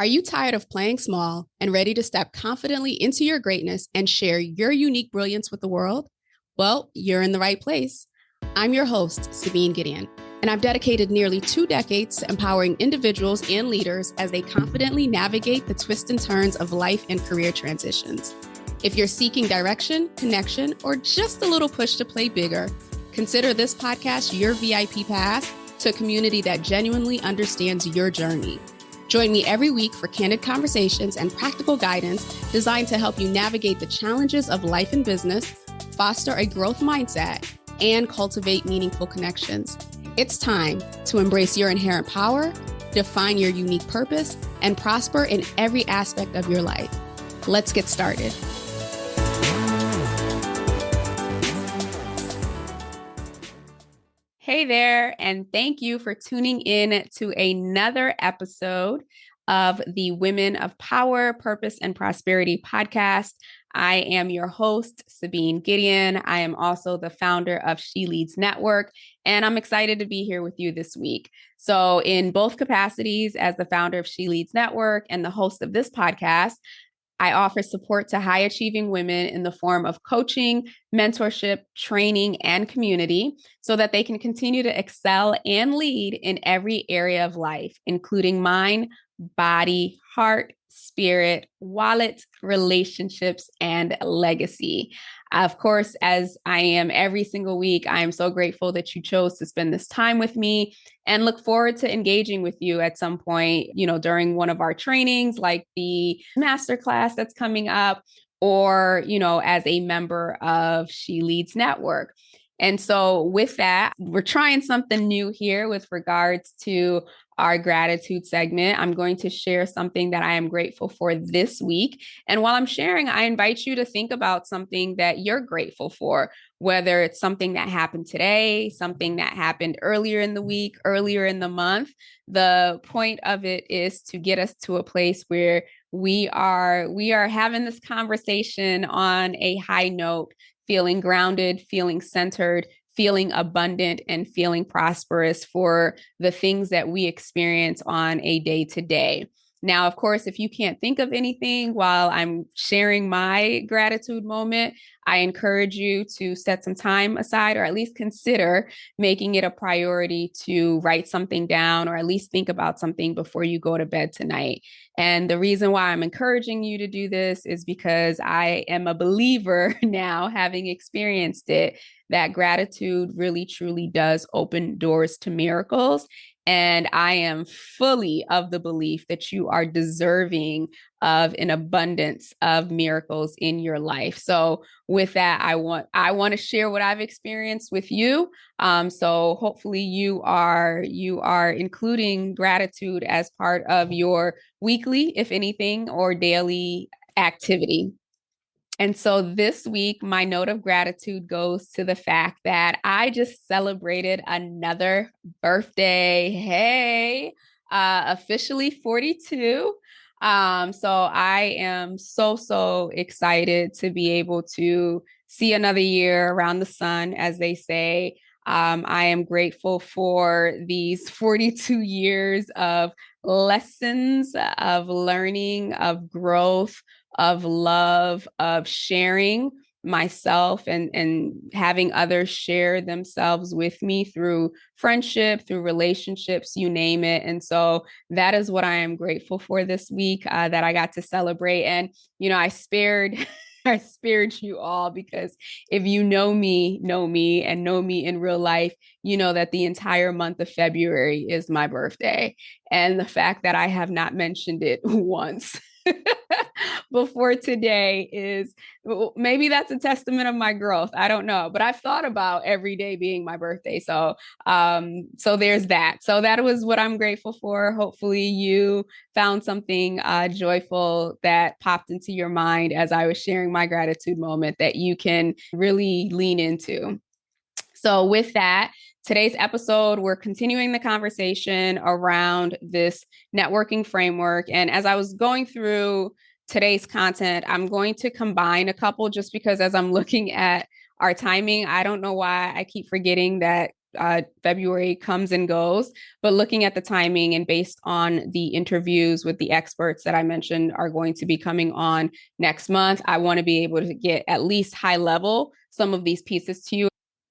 Are you tired of playing small and ready to step confidently into your greatness and share your unique brilliance with the world? Well, you're in the right place. I'm your host, Sabine Gideon, and I've dedicated nearly 2 decades to empowering individuals and leaders as they confidently navigate the twists and turns of life and career transitions. If you're seeking direction, connection, or just a little push to play bigger, consider this podcast your VIP pass to a community that genuinely understands your journey. Join me every week for candid conversations and practical guidance designed to help you navigate the challenges of life and business, foster a growth mindset, and cultivate meaningful connections. It's time to embrace your inherent power, define your unique purpose, and prosper in every aspect of your life. Let's get started. Hey there, and thank you for tuning in to another episode of the Women of Power, Purpose, and Prosperity podcast. I am your host, Sabine Gideon. I am also the founder of She Leads Network, and I'm excited to be here with you this week. So in both capacities, as the founder of She Leads Network and the host of this podcast, I offer support to high-achieving women in the form of coaching, mentorship, training, and community so that they can continue to excel and lead in every area of life, including mind, body, heart, spirit, wallet, relationships, and legacy. Of course, as I am every single week, I am so grateful that you chose to spend this time with me and look forward to engaging with you at some point, during one of our trainings, like the masterclass that's coming up, or, as a member of She Leads Network. And so with that, we're trying something new here with regards to our gratitude segment. I'm going to share something that I am grateful for this week. And while I'm sharing, I invite you to think about something that you're grateful for, whether it's something that happened today, something that happened earlier in the week, earlier in the month. The point of it is to get us to a place where we are having this conversation on a high note, feeling grounded, feeling centered, feeling abundant, and feeling prosperous for the things that we experience on a day-to-day. Now, of course, if you can't think of anything while I'm sharing my gratitude moment, I encourage you to set some time aside, or at least consider making it a priority to write something down, or at least think about something before you go to bed tonight. And the reason why I'm encouraging you to do this is because I am a believer now, having experienced it, that gratitude really, truly does open doors to miracles. And I am fully of the belief that you are deserving of an abundance of miracles in your life. So with that, I want to share what I've experienced with you. So hopefully you are including gratitude as part of your weekly, if anything, or daily activity. And so this week, my note of gratitude goes to the fact that I just celebrated another birthday. Hey, officially 42. So I am so excited to be able to see another year around the sun, as they say. I am grateful for these 42 years of lessons, of learning, of growth, of love, of sharing myself and having others share themselves with me through friendship, through relationships, you name it. And so that is what I am grateful for this week, that I got to celebrate. And, I spared you all, because if you know me and know me in real life, you know that the entire month of February is my birthday. And the fact that I have not mentioned it once before today is, maybe that's a testament of my growth. I don't know, but I've thought about every day being my birthday. So there's that. So that was what I'm grateful for. Hopefully you found something joyful that popped into your mind as I was sharing my gratitude moment that you can really lean into. So with that, today's episode, we're continuing the conversation around this networking framework. And as I was going through today's content, I'm going to combine a couple, just because as I'm looking at our timing, I don't know why I keep forgetting that February comes and goes, but looking at the timing and based on the interviews with the experts that I mentioned are going to be coming on next month, I want to be able to get at least high level some of these pieces to you.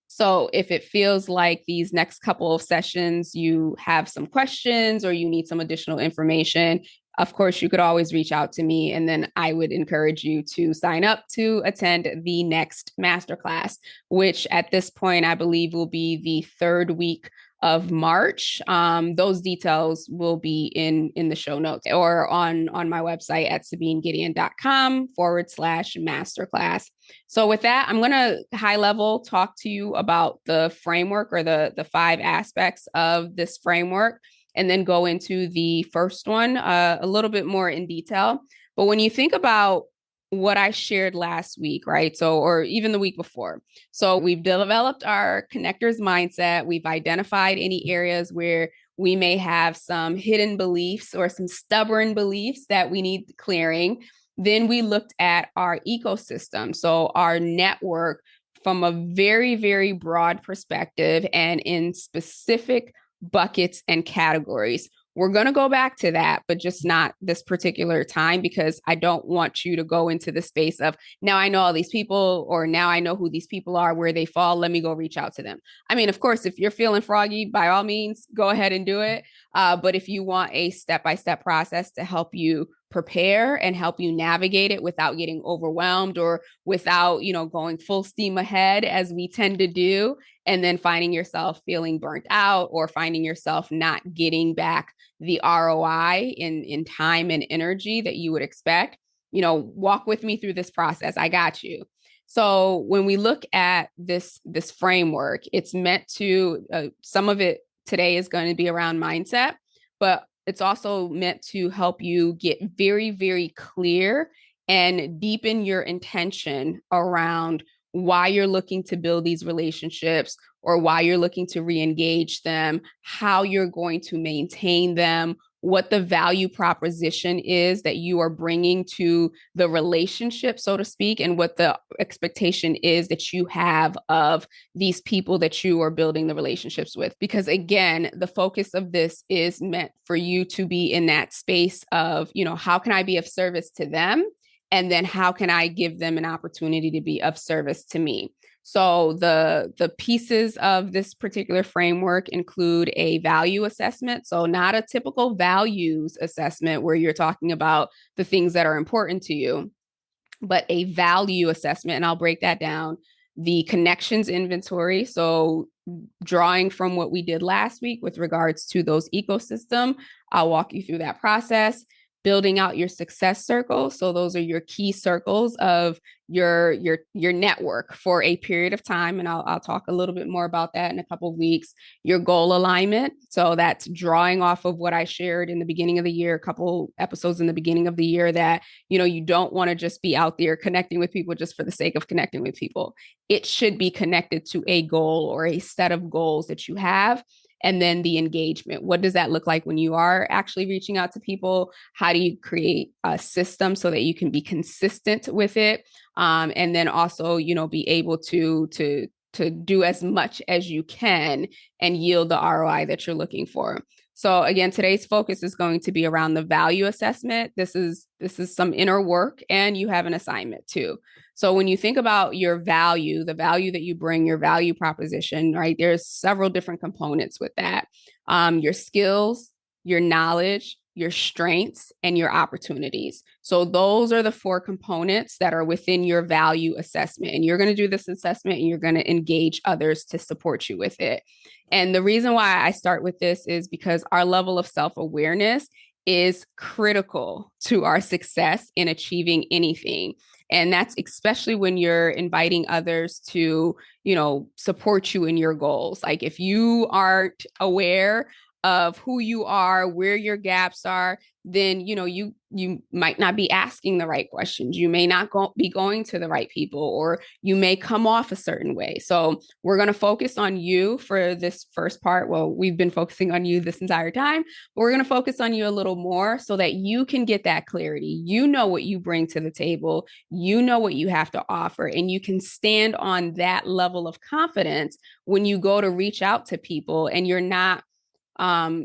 So if it feels like these next couple of sessions, you have some questions or you need some additional information, of course, you could always reach out to me. And then I would encourage you to sign up to attend the next masterclass, which at this point, I believe will be the third week of March. Those details will be in the show notes or on my website at sabinegideon.com/masterclass. So with that, I'm going to high level talk to you about the framework or the 5 aspects of this framework, and then go into the first one a little bit more in detail. But when you think about what I shared last week, right? So, or even the week before. So we've developed our connectors mindset. We've identified any areas where we may have some hidden beliefs or some stubborn beliefs that we need clearing. Then we looked at our ecosystem, so our network from a very, very broad perspective and in specific buckets and categories. We're going to go back to that, but just not this particular time because I don't want you to go into the space of now I know all these people or now I know who these people are, where they fall. Let me go reach out to them. I mean, of course, if you're feeling froggy, by all means, go ahead and do it. But if you want a step-by-step process to help you prepare and help you navigate it without getting overwhelmed or without, going full steam ahead as we tend to do, and then finding yourself feeling burnt out or finding yourself not getting back the ROI in time and energy that you would expect, walk with me through this process. I got you. So when we look at this framework, it's meant to, some of it today is going to be around mindset, but it's also meant to help you get very, very clear and deepen your intention around why you're looking to build these relationships or why you're looking to re-engage them, how you're going to maintain them, what the value proposition is that you are bringing to the relationship, so to speak, and what the expectation is that you have of these people that you are building the relationships with. Because again, the focus of this is meant for you to be in that space of, how can I be of service to them? And then how can I give them an opportunity to be of service to me? So the pieces of this particular framework include a value assessment. So not a typical values assessment where you're talking about the things that are important to you, but a value assessment. And I'll break that down. The connections inventory. So drawing from what we did last week with regards to those ecosystem, I'll walk you through that process. Building out your success circle. So those are your key circles of your network for a period of time. And I'll talk a little bit more about that in a couple of weeks. Your goal alignment. So that's drawing off of what I shared in the beginning of the year, a couple episodes in the beginning of the year that, you don't want to just be out there connecting with people just for the sake of connecting with people. It should be connected to a goal or a set of goals that you have. And then the engagement. What does that look like when you are actually reaching out to people? How do you create a system so that you can be consistent with it? And then also, be able to do as much as you can and yield the ROI that you're looking for. So again, today's focus is going to be around the value assessment. This is some inner work, and you have an assignment too. So when you think about your value, the value that you bring, your value proposition, right? There's several different components with that. Your skills, your knowledge, your strengths, and your opportunities. So those are the 4 components that are within your value assessment. And you're going to do this assessment and you're going to engage others to support you with it. And the reason why I start with this is because our level of self-awareness is critical to our success in achieving anything. And that's especially when you're inviting others to, support you in your goals. Like if you aren't aware of who you are, where your gaps are, then, you might not be asking the right questions. You may not be going to the right people, or you may come off a certain way. So we're going to focus on you for this first part. Well, we've been focusing on you this entire time, but we're going to focus on you a little more so that you can get that clarity. You know what you bring to the table. You know what you have to offer, and you can stand on that level of confidence when you go to reach out to people, and you're not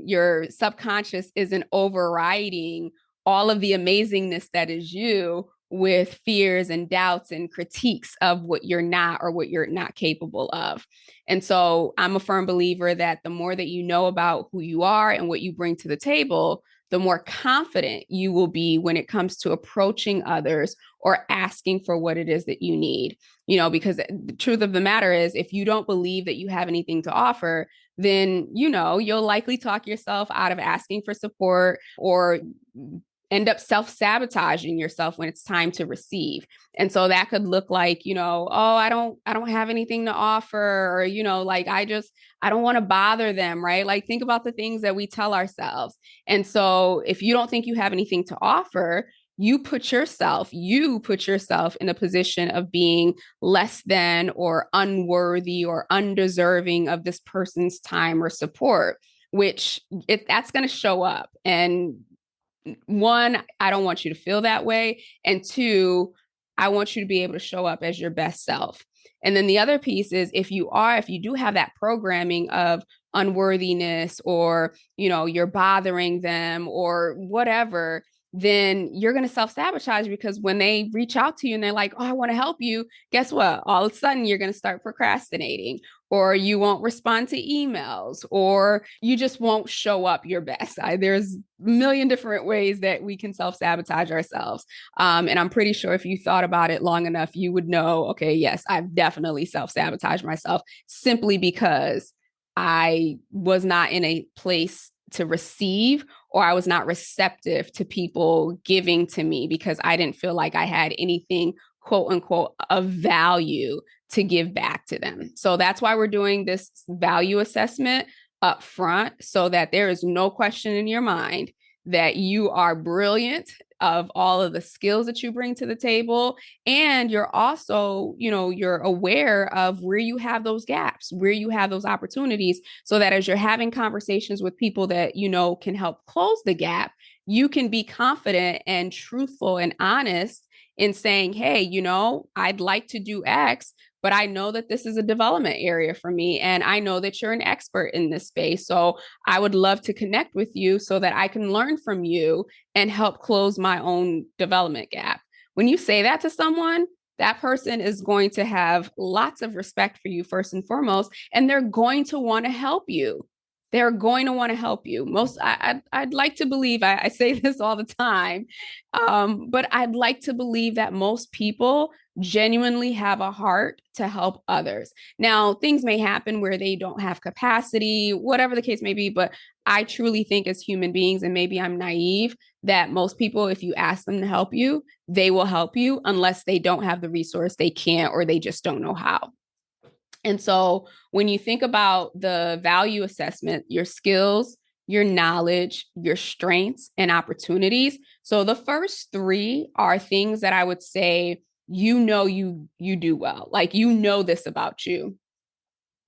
your subconscious isn't overriding all of the amazingness that is you with fears and doubts and critiques of what you're not or what you're not capable of. And so I'm a firm believer that the more that you know about who you are and what you bring to the table, the more confident you will be when it comes to approaching others or asking for what it is that you need. Because the truth of the matter is, if you don't believe that you have anything to offer, then, you'll likely talk yourself out of asking for support, or end up self-sabotaging yourself when it's time to receive. And so that could look like, oh, I don't have anything to offer, or, like, I don't want to bother them, right? Like, think about the things that we tell ourselves. And so if you don't think you have anything to offer, you put yourself in a position of being less than or unworthy or undeserving of this person's time or support, which that's going to show up. And one, I don't want you to feel that way. And two, I want you to be able to show up as your best self. And then the other piece is, if you do have that programming of unworthiness, or, you're bothering them or whatever, then you're going to self-sabotage, because when they reach out to you and they're like, oh, I want to help you, guess what? All of a sudden, you're going to start procrastinating, or you won't respond to emails, or you just won't show up your best. There's a million different ways that we can self-sabotage ourselves. And I'm pretty sure if you thought about it long enough, you would know, okay, yes, I've definitely self-sabotaged myself, simply because I was not in a place to receive, or I was not receptive to people giving to me, because I didn't feel like I had anything, quote unquote, of value to give back to them. So that's why we're doing this value assessment up front, so that there is no question in your mind that you are brilliant, of all of the skills that you bring to the table. And you're also, you're aware of where you have those gaps, where you have those opportunities, so that as you're having conversations with people that, can help close the gap, you can be confident and truthful and honest in saying, hey, I'd like to do X, but I know that this is a development area for me. And I know that you're an expert in this space. So I would love to connect with you so that I can learn from you and help close my own development gap. When you say that to someone, that person is going to have lots of respect for you, first and foremost, and they're going to want to help you. They're going to want to help you. I'd like to believe, I say this all the time, but I'd like to believe that most people genuinely have a heart to help others. Now, things may happen where they don't have capacity, whatever the case may be, but I truly think, as human beings, and maybe I'm naive, that most people, if you ask them to help you, they will help you, unless they don't have the resource, they can't, or they just don't know how. And so when you think about the value assessment, your skills, your knowledge, your strengths, and opportunities. So the first three are things that I would say, you do well. Like, this about you.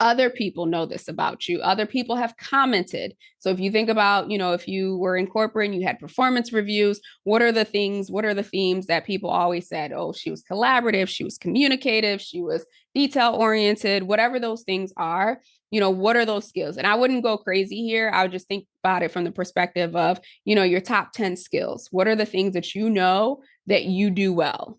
Other people know this about you. Other people have commented. So if you think about, if you were in corporate and you had performance reviews, what are the themes that people always said? Oh, she was collaborative, she was communicative, she was detail oriented, whatever those things are, what are those skills? And I wouldn't go crazy here. I would just think about it from the perspective of, your top 10 skills. What are the things that that you do well?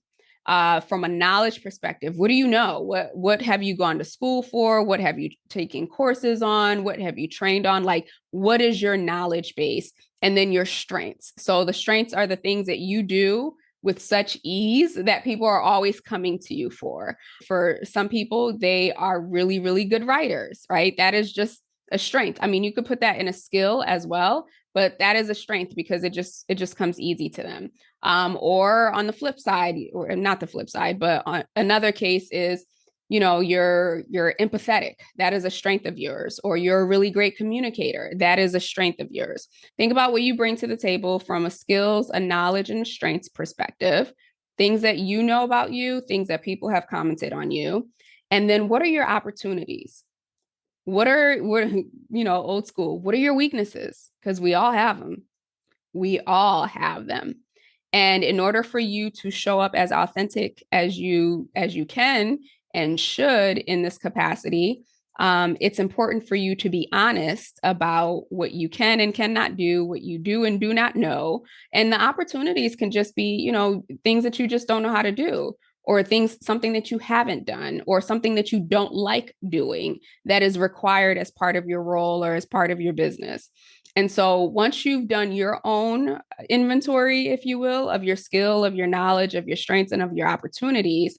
From a knowledge perspective, what do you know? What have you gone to school for? What have you taken courses on? What have you trained on? Like, what is your knowledge base? And then your strengths. So the strengths are the things that you do with such ease that people are always coming to you for. For some people, they are really, really good writers, right? That is just a strength. I mean, you could put that in a skill as well, but that is a strength because it just comes easy to them. Or on the flip side, or not the flip side, but on another case is you're empathetic. That is a strength of yours. Or you're a really great communicator. That is a strength of yours. Think about what you bring to the table from a skills, a knowledge, and a strengths perspective. Things that you know about you, things that people have commented on you. And then what are your opportunities? Old school, what are your weaknesses? Because we all have them. We all have them. And in order for you to show up as authentic as you can and should in this capacity, it's important for you to be honest about what you can and cannot do, what you do and do not know. And the opportunities can just be, things that you just don't know how to do, or something that you haven't done, or something that you don't like doing that is required as part of your role or as part of your business. And so once you've done your own inventory, if you will, of your skill, of your knowledge, of your strengths, and of your opportunities,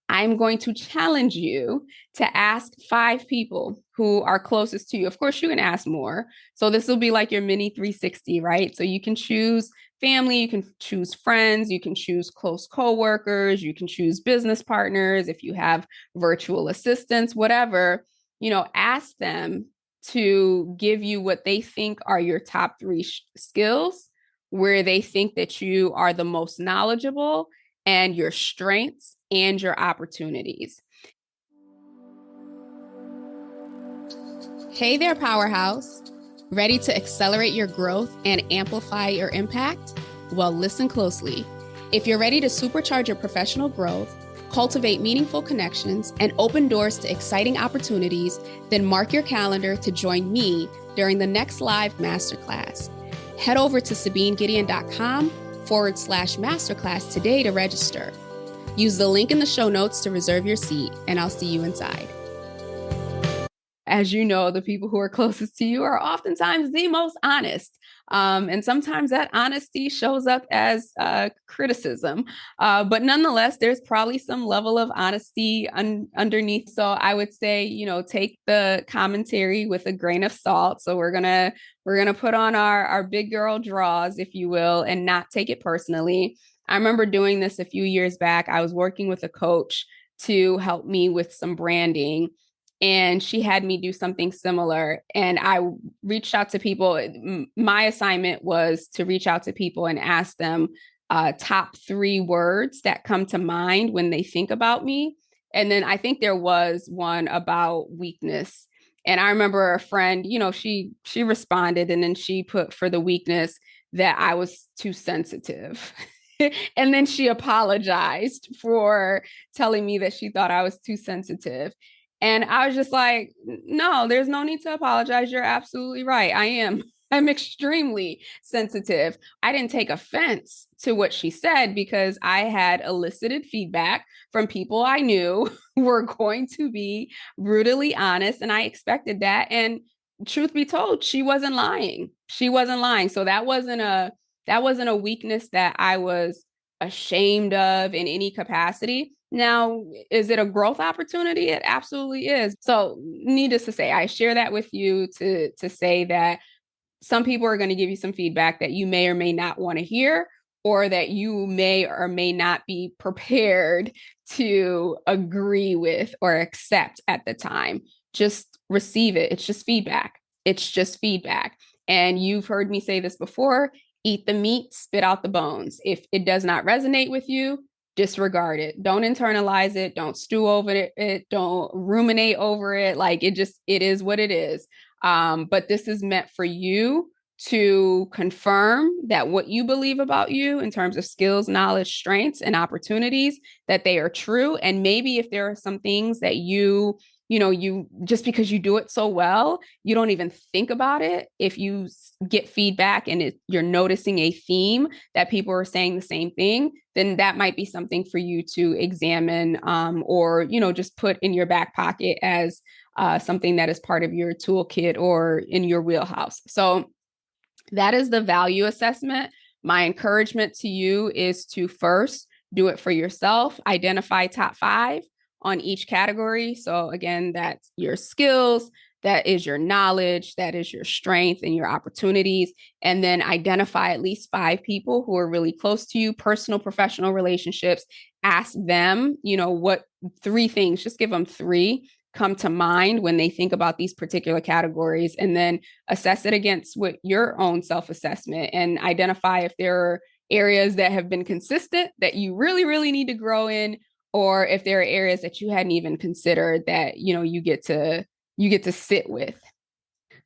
I'm going to challenge you to ask 5 people who are closest to you. Of course, you can ask more. So this will be like your mini 360, right? So you can choose family, you can choose friends, you can choose close coworkers, you can choose business partners, if you have virtual assistants, whatever, ask them to give you what they think are your top 3 skills, where they think that you are the most knowledgeable, and your strengths and your opportunities. Hey there, Powerhouse. Ready to accelerate your growth and amplify your impact? Well, listen closely. If you're ready to supercharge your professional growth, cultivate meaningful connections, and open doors to exciting opportunities, then mark your calendar to join me during the next live masterclass. Head over to sabinegideon.com/masterclass today to register. Use the link in the show notes to reserve your seat, and I'll see you inside. As you know, the people who are closest to you are oftentimes the most honest. And sometimes that honesty shows up as criticism. But nonetheless, there's probably some level of honesty underneath. So I would say, take the commentary with a grain of salt. So we're gonna put on our big girl draws, if you will, and not take it personally. I remember doing this a few years back. I was working with a coach to help me with some branding, and she had me do something similar. And I reached out to people. My assignment was to reach out to people and ask them top 3 words that come to mind when they think about me. And then I think there was one about weakness. And I remember a friend, she responded, and then she put for the weakness that I was too sensitive. And then she apologized for telling me that she thought I was too sensitive. And I was just like, no, there's no need to apologize. You're absolutely right. I'm extremely sensitive. I didn't take offense to what she said because I had elicited feedback from people I knew were going to be brutally honest, and I expected that. And truth be told, she wasn't lying. So that wasn't a weakness that I was ashamed of in any capacity. Now, is it a growth opportunity? It absolutely is. So needless to say, I share that with you to say that some people are going to give you some feedback that you may or may not want to hear, or that you may or may not be prepared to agree with or accept at the time. Just receive it. It's just feedback. And you've heard me say this before: eat the meat, spit out the bones. If it does not resonate with you, disregard it. Don't internalize it. Don't stew over it. Don't ruminate over it. Like it is what it is. But this is meant for you to confirm that what you believe about you in terms of skills, knowledge, strengths, and opportunities, that they are true. And maybe if there are some things that you just because you do it so well, you don't even think about it. If you get feedback and you're noticing a theme that people are saying the same thing, then that might be something for you to examine, or just put in your back pocket as something that is part of your toolkit or in your wheelhouse. So that is the value assessment. My encouragement to you is to first do it for yourself. Identify top 5 on each category. So again, that's your skills, that is your knowledge, that is your strength and your opportunities. And then identify at least 5 people who are really close to you, personal, professional relationships. Ask them, what 3 things, just give them 3 come to mind when they think about these particular categories, and then assess it against what your own self-assessment and identify if there are areas that have been consistent that you really, really need to grow in, or if there are areas that you hadn't even considered that, you get to sit with.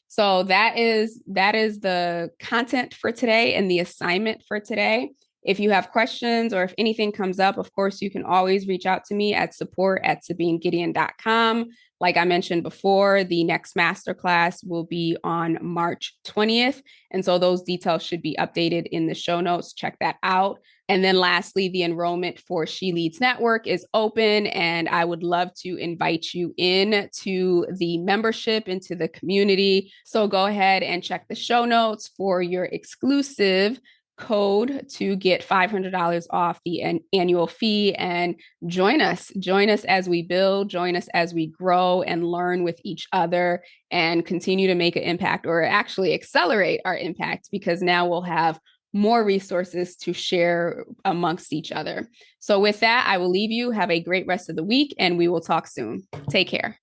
So that is the content for today and the assignment for today. If you have questions or if anything comes up, of course, you can always reach out to me at support@sabinegideon.com. Like I mentioned before, the next masterclass will be on March 20th. And so those details should be updated in the show notes. Check that out. And then lastly, the enrollment for She Leads Network is open, and I would love to invite you in to the membership, into the community. So go ahead and check the show notes for your exclusive code to get $500 off the annual fee, and join us as we build, join us as we grow and learn with each other and continue to make an impact, or actually accelerate our impact, because now we'll have more resources to share amongst each other. So with that, I will leave you. Have a great rest of the week, and we will talk soon. Take care.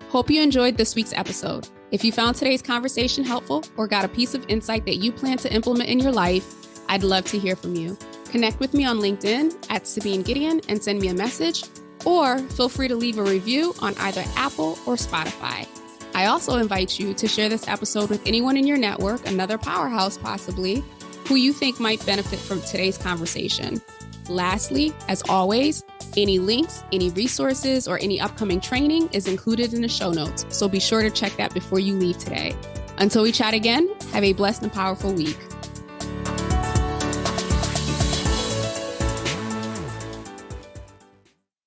Hope you enjoyed this week's episode. If you found today's conversation helpful or got a piece of insight that you plan to implement in your life, I'd love to hear from you. Connect with me on LinkedIn @Sabine Gideon and send me a message, or feel free to leave a review on either Apple or Spotify. I also invite you to share this episode with anyone in your network, another powerhouse possibly, who you think might benefit from today's conversation. Lastly, as always, any links, any resources, or any upcoming training is included in the show notes, so be sure to check that before you leave today. Until we chat again, have a blessed and powerful week.